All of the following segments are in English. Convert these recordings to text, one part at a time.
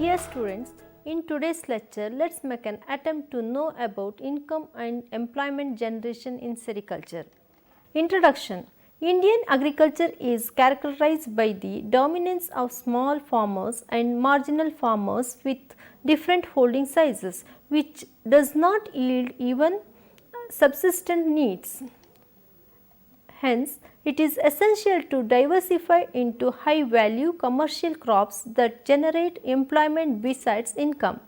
Dear students, in today's lecture, let's make an attempt to know about income and employment generation in sericulture. Introduction. Indian agriculture is characterized by the dominance of small farmers and marginal farmers with different holding sizes, which does not yield even subsistence needs. Hence, it is essential to diversify into high value commercial crops that generate employment besides income.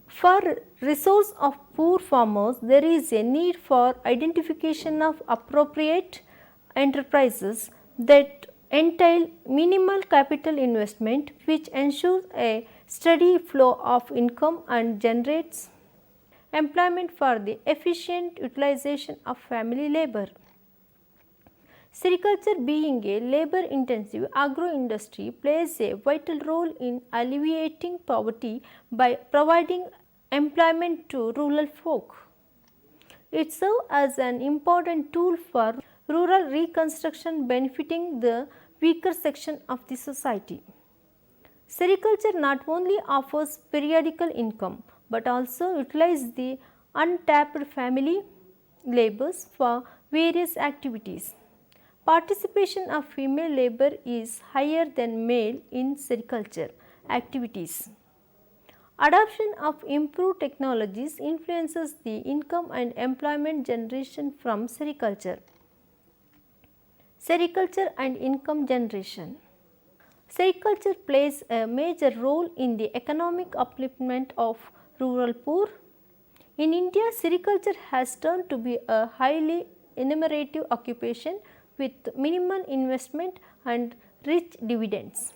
For resource of poor farmers, there is a need for identification of appropriate enterprises that entail minimal capital investment, which ensures a steady flow of income and generates employment for the efficient utilization of family labor. Sericulture, being a labor intensive agro industry, plays a vital role in alleviating poverty by providing employment to rural folk. It serves as an important tool for rural reconstruction, benefiting the weaker section of the society. Sericulture not only offers periodical income but also utilizes the untapped family labours for various activities. Participation of female labor is higher than male in sericulture activities. Adoption of improved technologies influences the income and employment generation from sericulture. Sericulture and income generation. Sericulture plays a major role in the economic upliftment of rural poor. In India, sericulture has turned to be a highly remunerative occupation with minimal investment and rich dividends.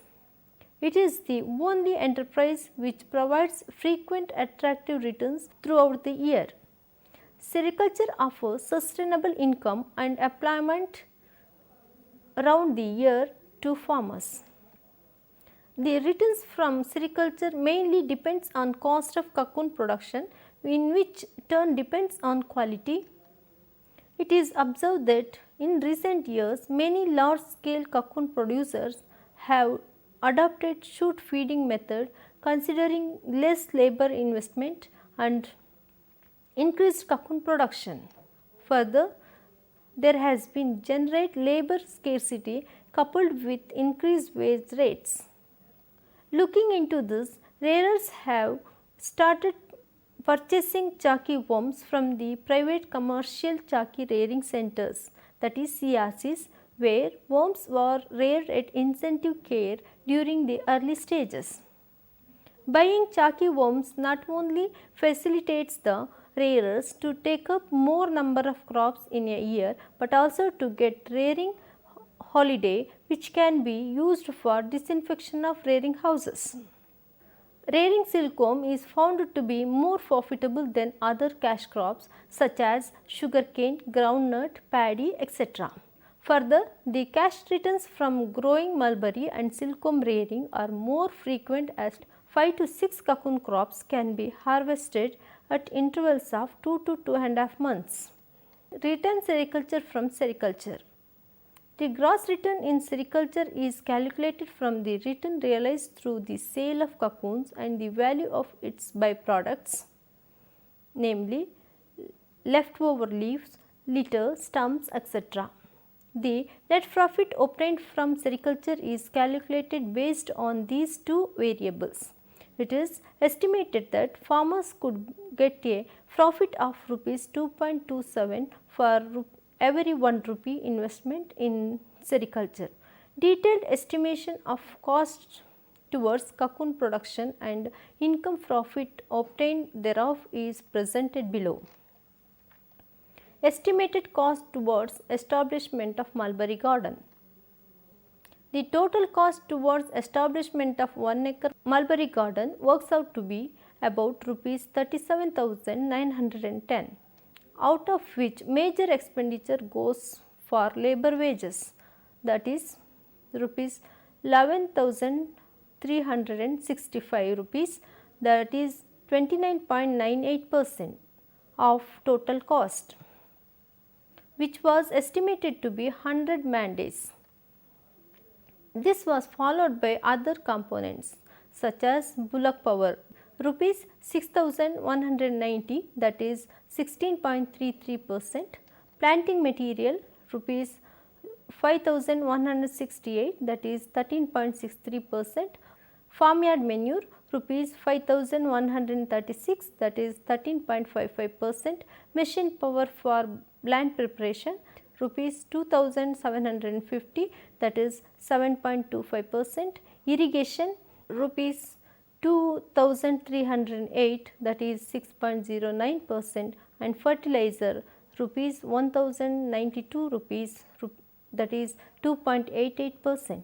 It is the only enterprise which provides frequent attractive returns throughout the year. Sericulture offers sustainable income and employment around the year to farmers. The returns from sericulture mainly depends on cost of cocoon production, in which turn depends on quality. It is observed that in recent years, many large-scale cocoon producers have adopted shoot feeding method, considering less labor investment and increased cocoon production. Further, there has been generate labor scarcity coupled with increased wage rates. Looking into this, rearers have started purchasing chaki worms from the private commercial chaki rearing centers, that is CRCs, where worms were reared at intensive care during the early stages. Buying chaki worms not only facilitates the rearers to take up more number of crops in a year, but also to get rearing holiday, which can be used for disinfection of rearing houses. Rearing silkworm is found to be more profitable than other cash crops such as sugarcane, groundnut, paddy, etc. Further, the cash returns from growing mulberry and silkworm rearing are more frequent, as 5 to 6 cocoon crops can be harvested at intervals of 2 to 2.5 months. Return sericulture from sericulture. The gross return in sericulture is calculated from the return realized through the sale of cocoons and the value of its byproducts, namely leftover leaves, litter, stumps, etc. The net profit obtained from sericulture is calculated based on these two variables. It is estimated that farmers could get a profit of rupees 2.27 for every 1 rupee investment in sericulture. Detailed estimation of cost towards cocoon production and income profit obtained thereof is presented below. Estimated cost towards establishment of mulberry garden. The total cost towards establishment of 1 acre mulberry garden works out to be about rupees 37,910. Out of which major expenditure goes for labor wages, that is rupees 11,365 rupees, that is 29.98% of total cost, which was estimated to be 100 man days. This was followed by other components such as bullock power rupees 6190, that is 16.33%, planting material rupees 5168, that is 13.63%, farmyard manure rupees 5136, that is 13.55%, machine power for land preparation rupees 2750, that is 7.25%, irrigation rupees 2308, that is 6.09%, and fertilizer rupees 1092 rupees, that is 2.88%.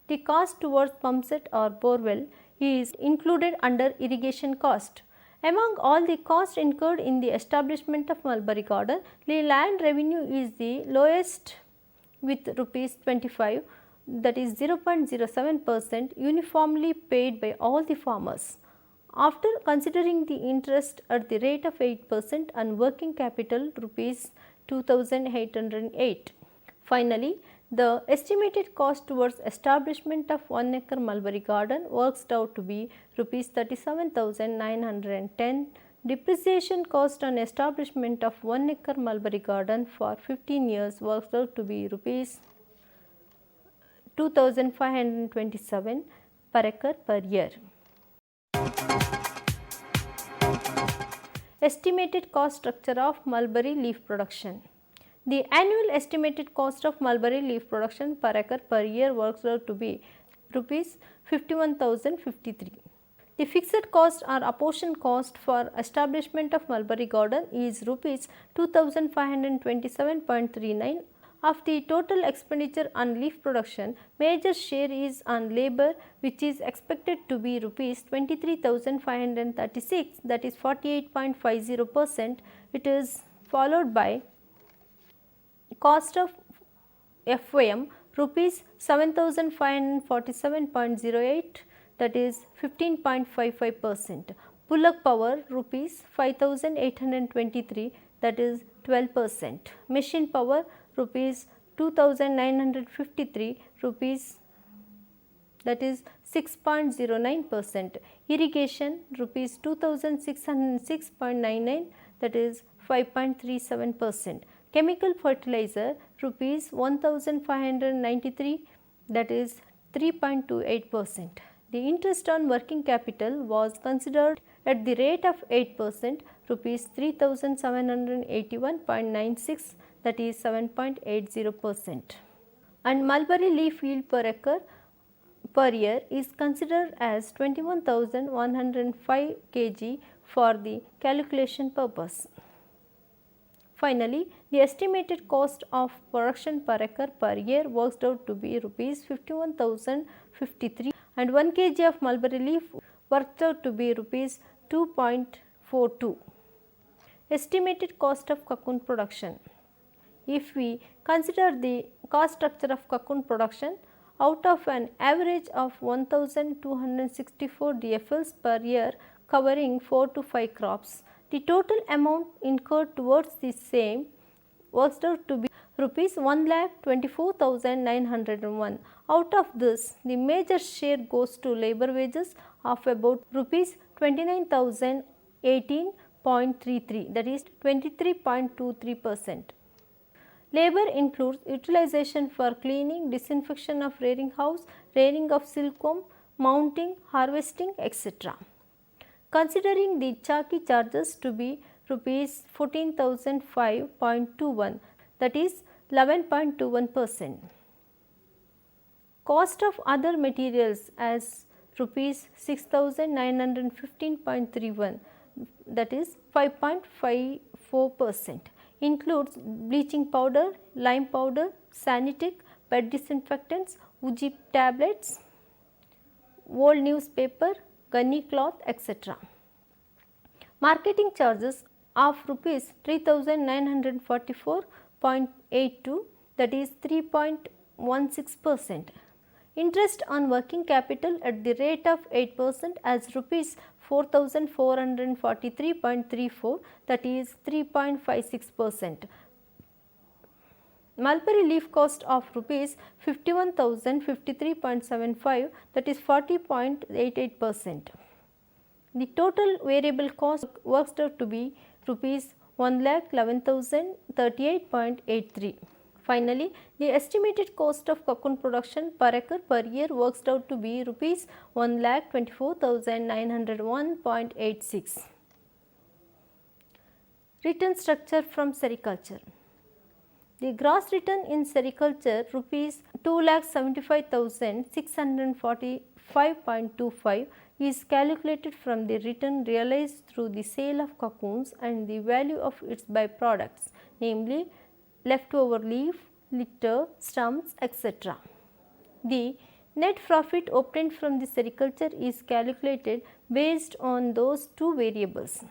The cost towards pump set or borewell is included under irrigation cost. Among all the costs incurred in the establishment of mulberry garden, the land revenue is the lowest with rupees 25, that is 0.07%, uniformly paid by all the farmers. After considering the interest at the rate of 8% and working capital rupees 2808. Finally, the estimated cost towards establishment of 1 acre mulberry garden works out to be rupees 37,910. Depreciation cost on establishment of 1 acre mulberry garden for 15 years works out to be rupees 2527 per acre per year. Estimated cost structure of mulberry leaf production. The annual estimated cost of mulberry leaf production per acre per year works out to be rupees 51,053. The fixed cost or apportioned cost for establishment of mulberry garden is rupees 2527.39. Of the total expenditure on leaf production, major share is on labor, which is expected to be rupees 23,536, that is 48.50%. It is followed by cost of FOM rupees 7,547.08, that is 15.55%. Bullock power rupees 5,823, that is 12%. Machine power rupees 2,953 rupees, that is 6.09%. Irrigation rupees 2,606.99, that is 5.37%. Chemical fertilizer rupees 1,593, that is 3.28%. The interest on working capital was considered at the rate of 8%, rupees 3,781.96, that is 7.80%. And mulberry leaf yield per acre per year is considered as 21,105 kg for the calculation purpose. Finally, the estimated cost of production per acre per year works out to be rupees 51,053, and 1 kg of mulberry leaf works out to be rupees 2.42. Estimated cost of cocoon production. If we consider the cost structure of cocoon production, out of an average of 1264 DFLs per year covering 4 to 5 crops, the total amount incurred towards the same works out to be rupees 1,24,901. Out of this, the major share goes to labor wages of about rupees 29,018.33, that is 23.23%. Labor includes utilization for cleaning, disinfection of rearing house, rearing of silkworm, mounting, harvesting, etc. Considering the chalky charges to be rupees 14,005.21, that is 11.21%. Cost of other materials as rupees 6,915.31, that is 5.54%. Includes bleaching powder, lime powder, sanitic, bed disinfectants, Uji tablets, old newspaper, gunny cloth, etc. Marketing charges of rupees 3,944.82, that is 3.16%. Interest on working capital at the rate of 8% as rupees 4,443.34, that is 3.56%. mulberry leaf cost of rupees 51,053.75, that is 40.88%. The total variable cost works out to be rupees 1,11,038.83. Finally, the estimated cost of cocoon production per acre per year works out to be rupees 1,24,901.86. Return structure from sericulture. The gross return in sericulture rupees 2,75,645.25 is calculated from the return realized through the sale of cocoons and the value of its byproducts, namely leftover leaf, litter, stumps, etc. The net profit obtained from the sericulture is calculated based on those two variables.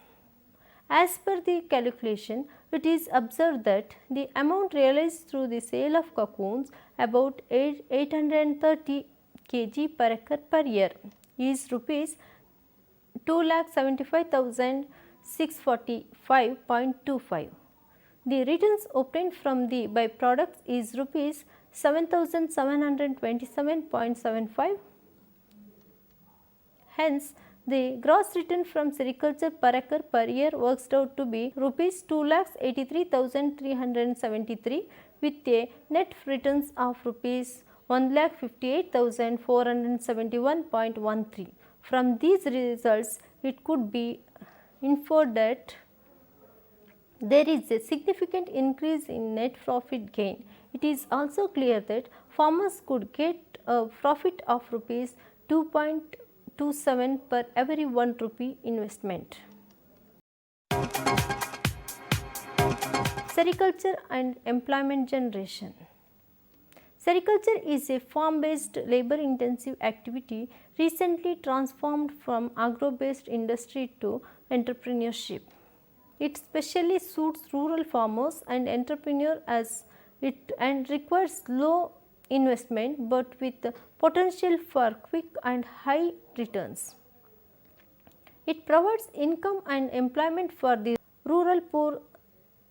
As per the calculation, it is observed that the amount realized through the sale of cocoons, about 830 kg per acre per year, is rupees 2,75,645.25. The returns obtained from the byproducts is rupees 7,727.75. Hence, the gross return from sericulture per acre per year works out to be rupees 2,83,373 with a net returns of rupees 1,58,471.13. From these results, it could be inferred that there is a significant increase in net profit gain. It is also clear that farmers could get a profit of rupees 2.27 per every 1 rupee investment. Sericulture and employment generation. Sericulture is a farm-based labor-intensive activity recently transformed from agro-based industry to entrepreneurship. It specially suits rural farmers and entrepreneurs as it and requires low investment but with the potential for quick and high returns. It provides income and employment for the rural poor,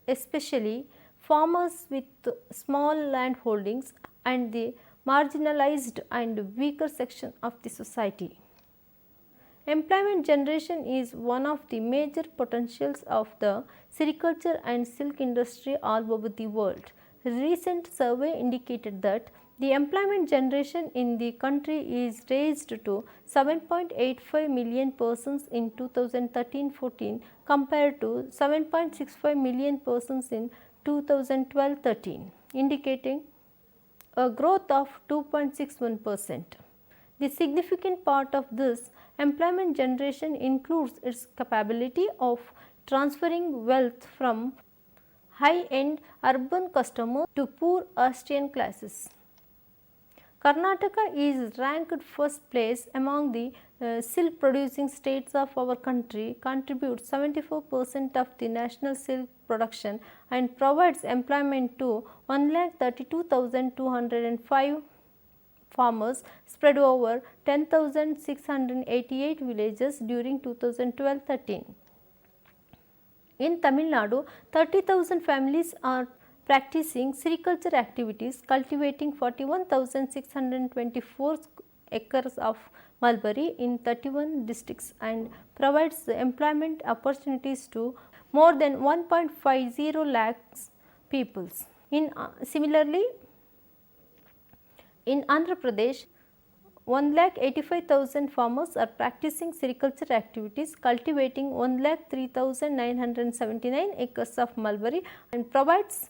especially farmers with small land holdings and the marginalized and weaker section of the society. Employment generation is one of the major potentials of the sericulture and silk industry all over the world. A recent survey indicated that the employment generation in the country is raised to 7.85 million persons in 2013-14 compared to 7.65 million persons in 2012-13, indicating a growth of 2.61%. The significant part of this employment generation includes its capability of transferring wealth from high-end urban customers to poor Austrian classes. Karnataka is ranked first place among the silk producing states of our country, contributes 74% of the national silk production and provides employment to 1,32,205 farmers spread over 10,688 villages during 2012-13. In Tamil Nadu, 30,000 families are practicing sericulture activities, cultivating 41,624 acres of mulberry in 31 districts and provides employment opportunities to more than 1.50 lakhs people. Similarly, in Andhra Pradesh, 1,85,000 farmers are practicing sericulture activities, cultivating 1,03,979 acres of mulberry and provides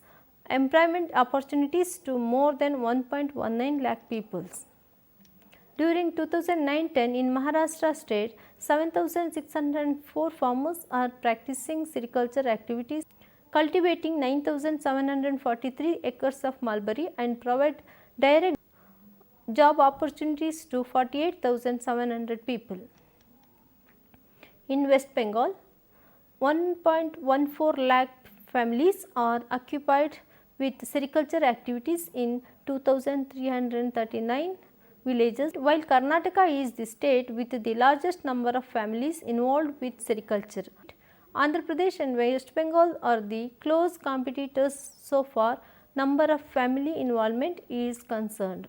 employment opportunities to more than 1.19 lakh people. During 2009-10 in Maharashtra state, 7,604 farmers are practicing sericulture activities, cultivating 9,743 acres of mulberry and provide direct job opportunities to 48,700 people. In West Bengal, 1.14 lakh families are occupied with sericulture activities in 2,339 villages, while Karnataka is the state with the largest number of families involved with sericulture. Andhra Pradesh and West Bengal are the close competitors so far, number of family involvement is concerned.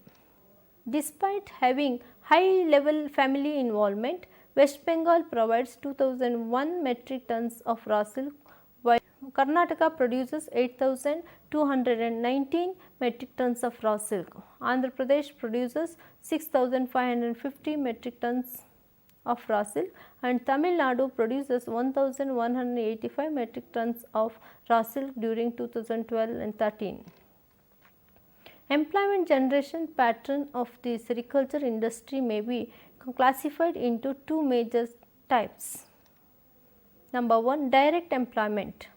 Despite having high level family involvement, West Bengal provides 2001 metric tons of raw silk, while Karnataka produces 8219 metric tons of raw silk. Andhra Pradesh produces 6550 metric tons of raw silk, and Tamil Nadu produces 1185 metric tons of raw silk during 2012 and 13. Employment generation pattern of the sericulture industry may be classified into two major types. Number 1, direct employment.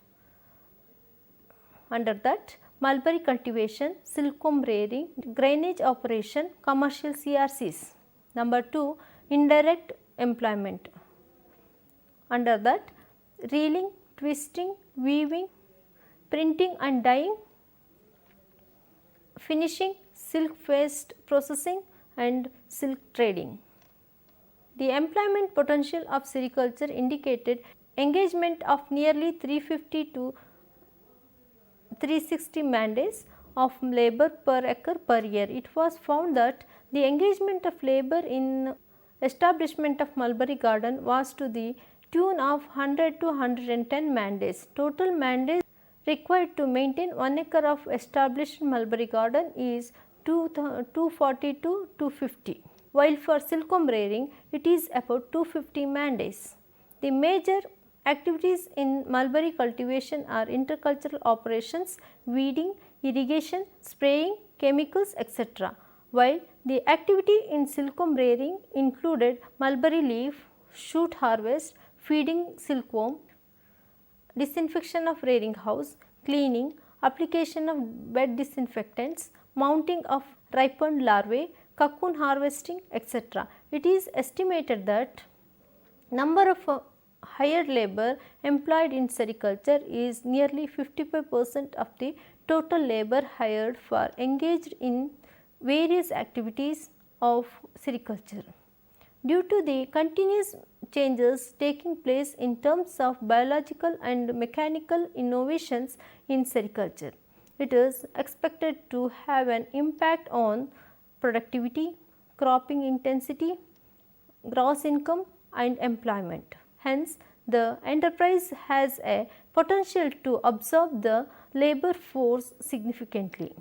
Under that, mulberry cultivation, silkworm rearing, grainage operation, commercial CRCs. Number 2, indirect employment. Under that, reeling, twisting, weaving, printing and dyeing, finishing, silk waste processing and silk trading. The employment potential of sericulture indicated engagement of nearly 350 to 360 man days of labor per acre per year. It was found that the engagement of labor in establishment of mulberry garden was to the tune of 100 to 110 man days. Total man days required to maintain 1 acre of established mulberry garden is 240 to 250, while for silkworm rearing it is about 250 man days. The major activities in mulberry cultivation are intercultural operations, weeding, irrigation, spraying, chemicals, etc., while the activity in silkworm rearing included mulberry leaf, shoot harvest, feeding silkworm, disinfection of rearing house, cleaning, application of bed disinfectants, mounting of ripened larvae, cocoon harvesting, etc. It is estimated that number of hired labor employed in sericulture is nearly 55% of the total labor hired for engaged in various activities of sericulture. Due to the continuous changes taking place in terms of biological and mechanical innovations in sericulture, it is expected to have an impact on productivity, cropping intensity, gross income and employment. Hence, the enterprise has a potential to absorb the labor force significantly.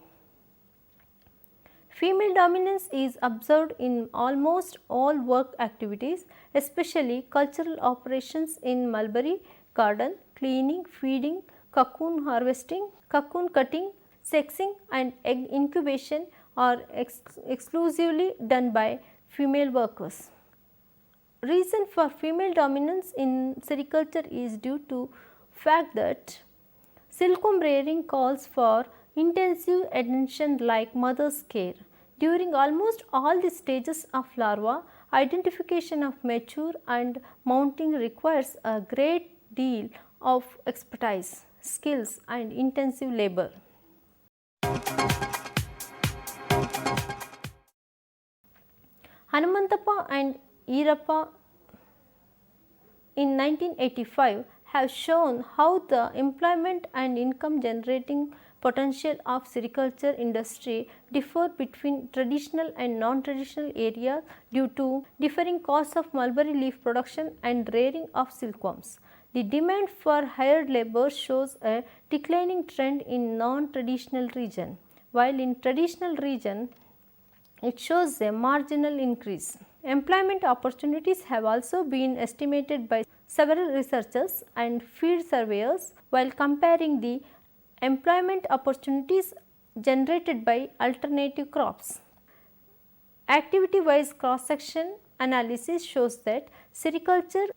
Female dominance is observed in almost all work activities, especially cultural operations in mulberry garden, cleaning, feeding, cocoon harvesting, cocoon cutting, sexing and egg incubation are exclusively done by female workers. Reason for female dominance in sericulture is due to fact that silkworm rearing calls for intensive attention like mother's care. During almost all the stages of larva, identification of mature and mounting requires a great deal of expertise, skills and intensive labor. Hanumantappa and Irappa in 1985 have shown how the employment and income generating potential of sericulture industry differ between traditional and non-traditional areas due to differing costs of mulberry leaf production and rearing of silkworms. The demand for hired labor shows a declining trend in non-traditional region, while in traditional region it shows a marginal increase. Employment opportunities have also been estimated by several researchers and field surveyors while comparing the employment opportunities generated by alternative crops. Activity-wise cross-section analysis shows that sericulture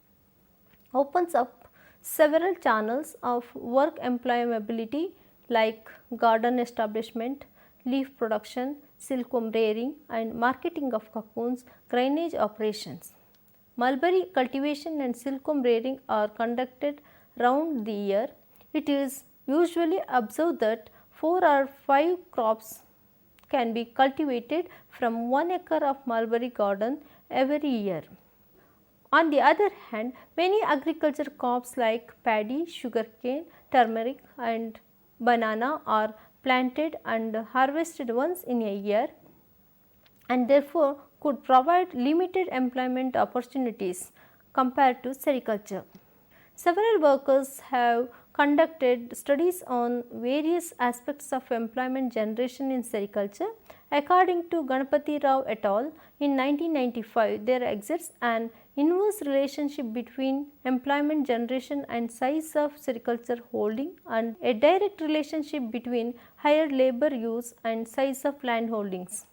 opens up several channels of work employability like garden establishment, leaf production, silkworm rearing and marketing of cocoons, grainage operations. Mulberry cultivation and silkworm rearing are conducted round the year. It is usually observed that 4 or 5 crops can be cultivated from 1 acre of mulberry garden every year. On the other hand, many agriculture crops like paddy, sugarcane, turmeric and banana are planted and harvested once in a year, and therefore could provide limited employment opportunities compared to sericulture. Several workers have conducted studies on various aspects of employment generation in sericulture. According to Ganapati Rao et al. In 1995, there exists an inverse relationship between employment generation and size of sericulture holding, and a direct relationship between higher labor use and size of land holdings.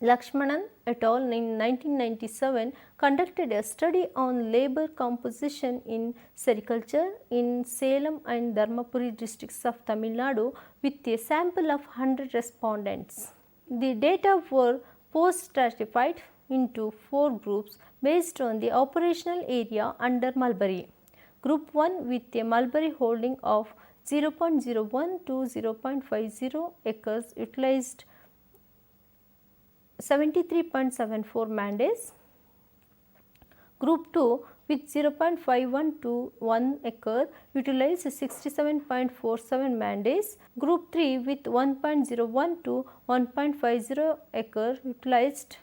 Lakshmanan et al. In 1997 conducted a study on labor composition in sericulture in Salem and Dharmapuri districts of Tamil Nadu with a sample of 100 respondents. The data were post-stratified into 4 groups based on the operational area under mulberry. Group 1 with a mulberry holding of 0.01 to 0.50 acres utilized 73.74 man days. Group 2 with 0.51 to 1 acre utilized 67.47 man days. Group 3 with 1.01 to 1.50 acre utilized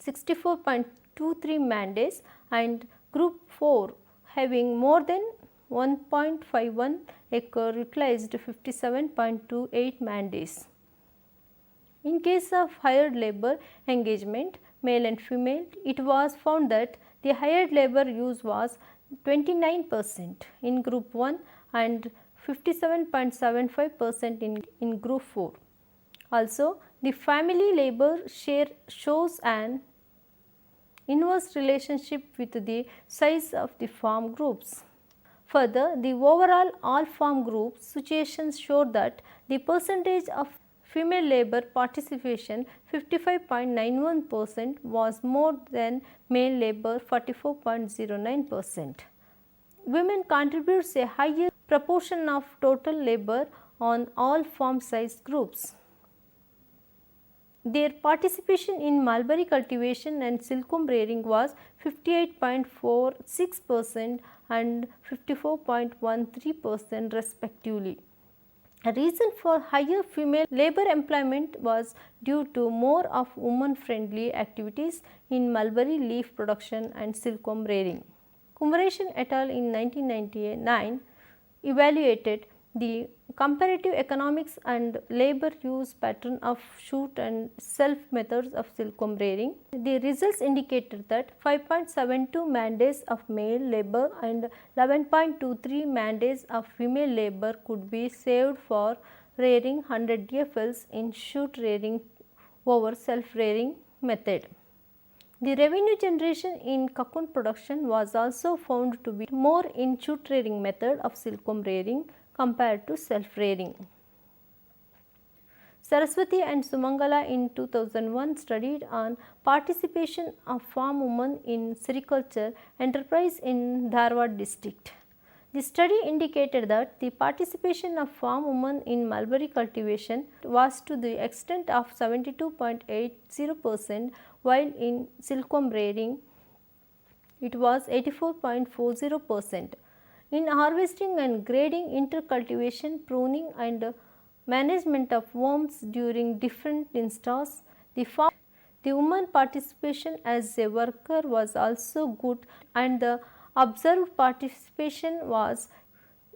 64.23 man days, and Group 4 having more than 1.51 acre utilized 57.28 man days. In case of hired labor engagement, male and female, it was found that the hired labor use was 29% in Group 1 and 57.75% in Group 4. Also, the family labor share shows an inverse relationship with the size of the farm groups. Further, the overall all farm group situations showed that the percentage of female labor participation 55.91% was more than male labor 44.09%. Women contributes a higher proportion of total labor on all farm size groups. Their participation in mulberry cultivation and silkworm rearing was 58.46% and 54.13% respectively. A reason for higher female labor employment was due to more of woman friendly activities in mulberry leaf production and silkworm rearing. Kumaresan et al. In 1999 evaluated the comparative economics and labor use pattern of shoot and self methods of silkworm rearing. The results indicated that 5.72 man days of male labor and 11.23 man days of female labor could be saved for rearing 100 DFLs in shoot rearing over self rearing method. The revenue generation in cocoon production was also found to be more in shoot rearing method of silkworm rearing compared to self rearing. Saraswati and Sumangala in 2001 studied on participation of farm women in sericulture enterprise in Dharwad district. The study indicated that the participation of farm women in mulberry cultivation was to the extent of 72.80%, while in silkworm rearing it was 84.40%. In harvesting and grading, intercultivation, pruning and management of worms during different instars, the woman participation as a worker was also good, and the observed participation was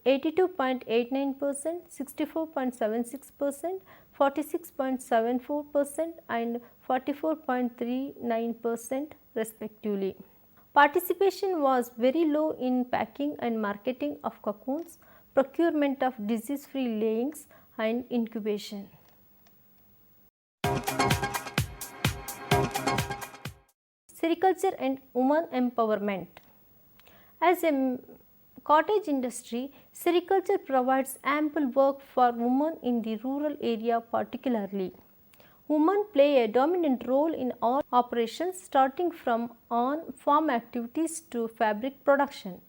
82.89%, 64.76%, 46.74% and 44.39% respectively. Participation was very low in packing and marketing of cocoons, procurement of disease free layings and incubation. Sericulture and women empowerment. As a cottage industry, sericulture provides ample work for women in the rural area particularly. Women play a dominant role in all operations starting from on-farm activities to fabric production.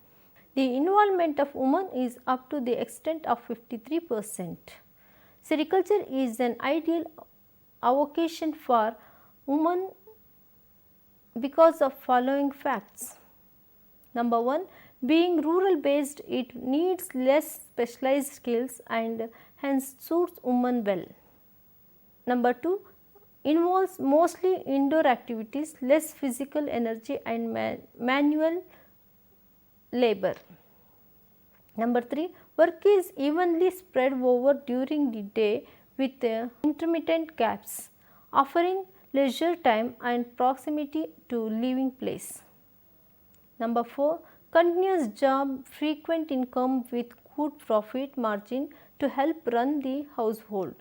The involvement of women is up to the extent of 53%. Sericulture is an ideal avocation for women because of following facts. Number 1, Being rural based, it needs less specialized skills and hence suits women well. Number 2, involves mostly indoor activities, less physical energy and manual labor. Number 3, work is evenly spread over during the day with intermittent gaps, offering leisure time and proximity to living place. Number 4, continuous job, frequent income with good profit margin to help run the household.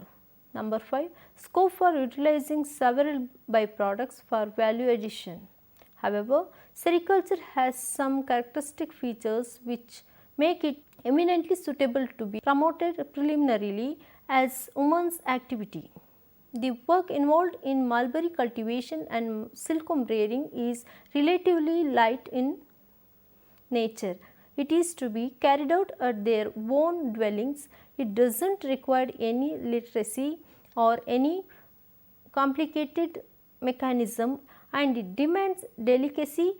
Number 5, scope for utilizing several byproducts for value addition. However, sericulture has some characteristic features which make it eminently suitable to be promoted preliminarily as women's activity. The work involved in mulberry cultivation and silkworm rearing is relatively light in nature. It is to be carried out at their own dwellings. It does not require any literacy or any complicated mechanism, and it demands delicacy,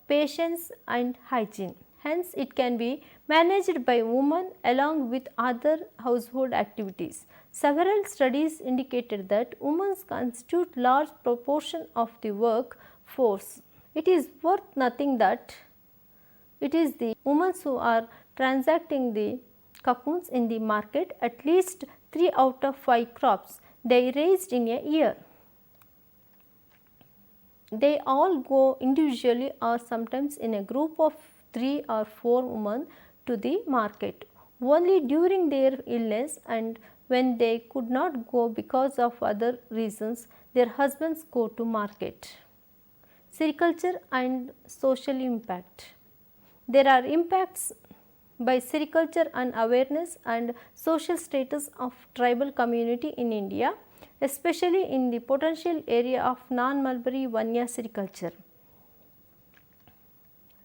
patience and hygiene. Hence, it can be managed by women along with other household activities. Several studies indicated that women constitute large proportion of the work force. It is worth noting that it is the women who are transacting the cocoons in the market. At least 3 out of 5 crops they raised in a year. They all go individually or sometimes in a group of 3 or 4 women to the market. Only during their illness and when they could not go because of other reasons, their husbands go to market. Sericulture and social impact. There are impacts by sericulture on awareness and social status of tribal community in India, especially in the potential area of non-mulberry Vanya sericulture.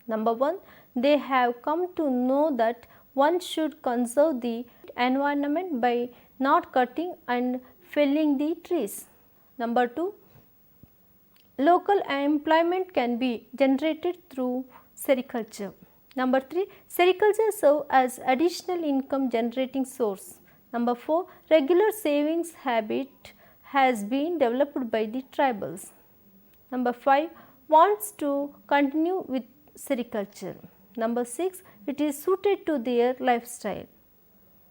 Number 1, they have come to know that one should conserve the environment by not cutting and felling the trees. Number 2, local employment can be generated through sericulture. Number 3, sericulture serve as additional income generating source. Number 4, regular savings habit has been developed by the tribals. Number 5, wants to continue with sericulture. Number 6, it is suited to their lifestyle.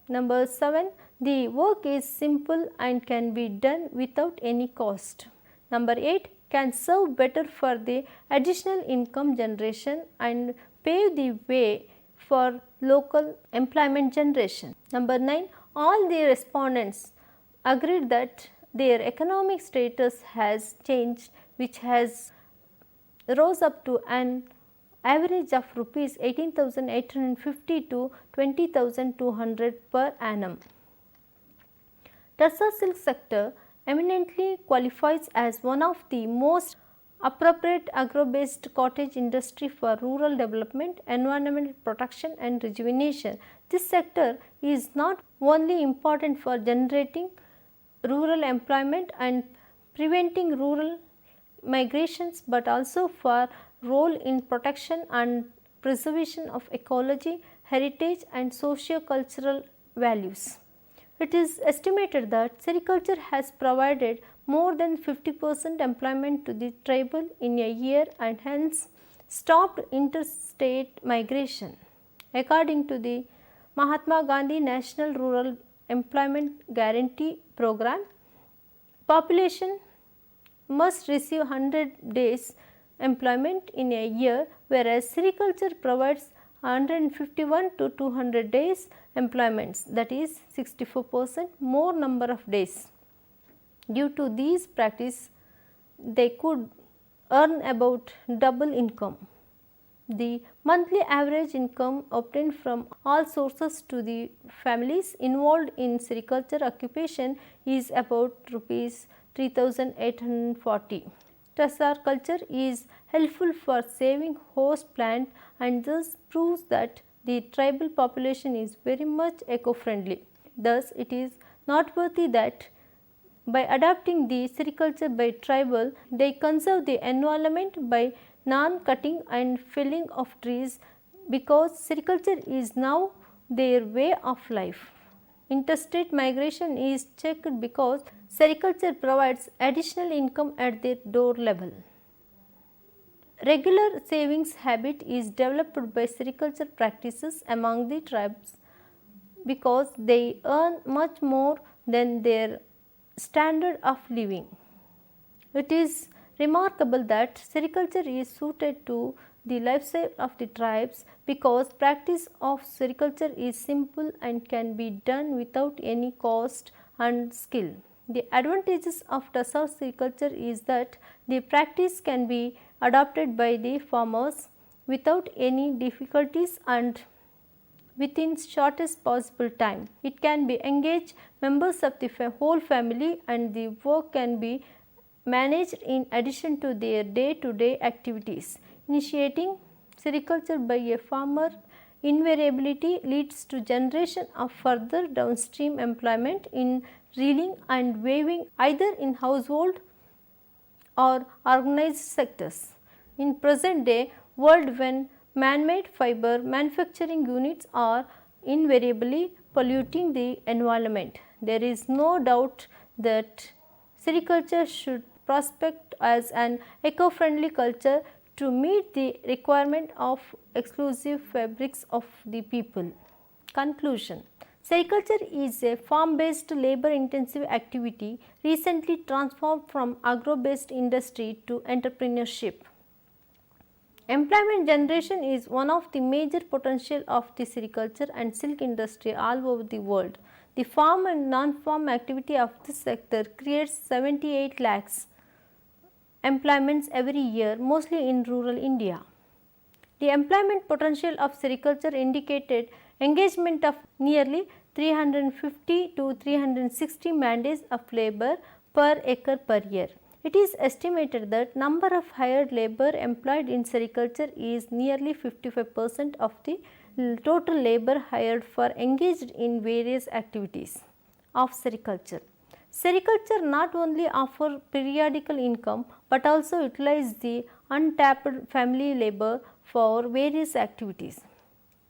Number 7, the work is simple and can be done without any cost. Number 8, can serve better for the additional income generation and pave the way for local employment generation. Number 9, all the respondents agreed that their economic status has changed, which has rose up to an average of rupees 18,850 to 20,200 per annum. Tussar silk sector eminently qualifies as one of the most appropriate agro-based cottage industry for rural development, environmental protection and rejuvenation. This sector is not only important for generating rural employment and preventing rural migrations, but also for role in protection and preservation of ecology, heritage and socio-cultural values. It is estimated that sericulture has provided more than 50% employment to the tribal in a year and hence stopped interstate migration. According to the Mahatma Gandhi National Rural Employment Guarantee Program, population must receive 100 days employment in a year, whereas sericulture provides 151 to 200 days employments, that is 64% more number of days. Due to these practice, they could earn about double income. The monthly average income obtained from all sources to the families involved in sericulture occupation is about rupees 3,840. Tussar culture is helpful for saving host plant and thus proves that the tribal population is very much eco-friendly. Thus, it is noteworthy that by adopting the sericulture by tribal, they conserve the environment by non-cutting and felling of trees, because sericulture is now their way of life. Interstate migration is checked because sericulture provides additional income at their door level. Regular savings habit is developed by sericulture practices among the tribes because they earn much more than their standard of living. It is remarkable that sericulture is suited to the lifestyle of the tribes because practice of sericulture is simple and can be done without any cost and skill. The advantages of Tassar sericulture is that the practice can be adopted by the farmers without any difficulties and within shortest possible time. It can be engage members of the whole family and the work can be managed in addition to their day-to-day activities. Initiating sericulture by a farmer invariably leads to generation of further downstream employment in reeling and weaving either in household or organized sectors. In present day world when man-made fiber manufacturing units are invariably polluting the environment, there is no doubt that sericulture should prospect as an eco-friendly culture to meet the requirement of exclusive fabrics of the people. Conclusion: sericulture is a farm-based labor-intensive activity recently transformed from agro-based industry to entrepreneurship. Employment generation is one of the major potential of the sericulture and silk industry all over the world. The farm and non-farm activity of this sector creates 78 lakhs employments every year, mostly in rural India. The employment potential of sericulture indicated engagement of nearly 350 to 360 man days of labor per acre per year. It is estimated that number of hired labor employed in sericulture is nearly 55% of the total labor hired for engaged in various activities of sericulture. Sericulture not only offer periodical income but also utilize the untapped family labor for various activities.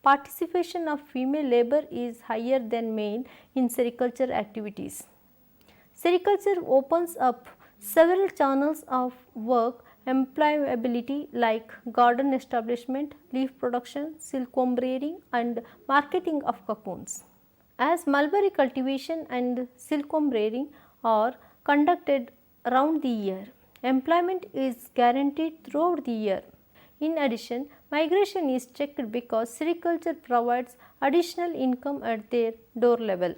Participation of female labor is higher than male in sericulture activities. Sericulture opens up several channels of work employability like garden establishment, leaf production, silkworm rearing and marketing of cocoons. As mulberry cultivation and silkworm rearing are conducted around the year, employment is guaranteed throughout the year. In addition, migration is checked because sericulture provides additional income at their door level.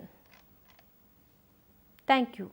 Thank you.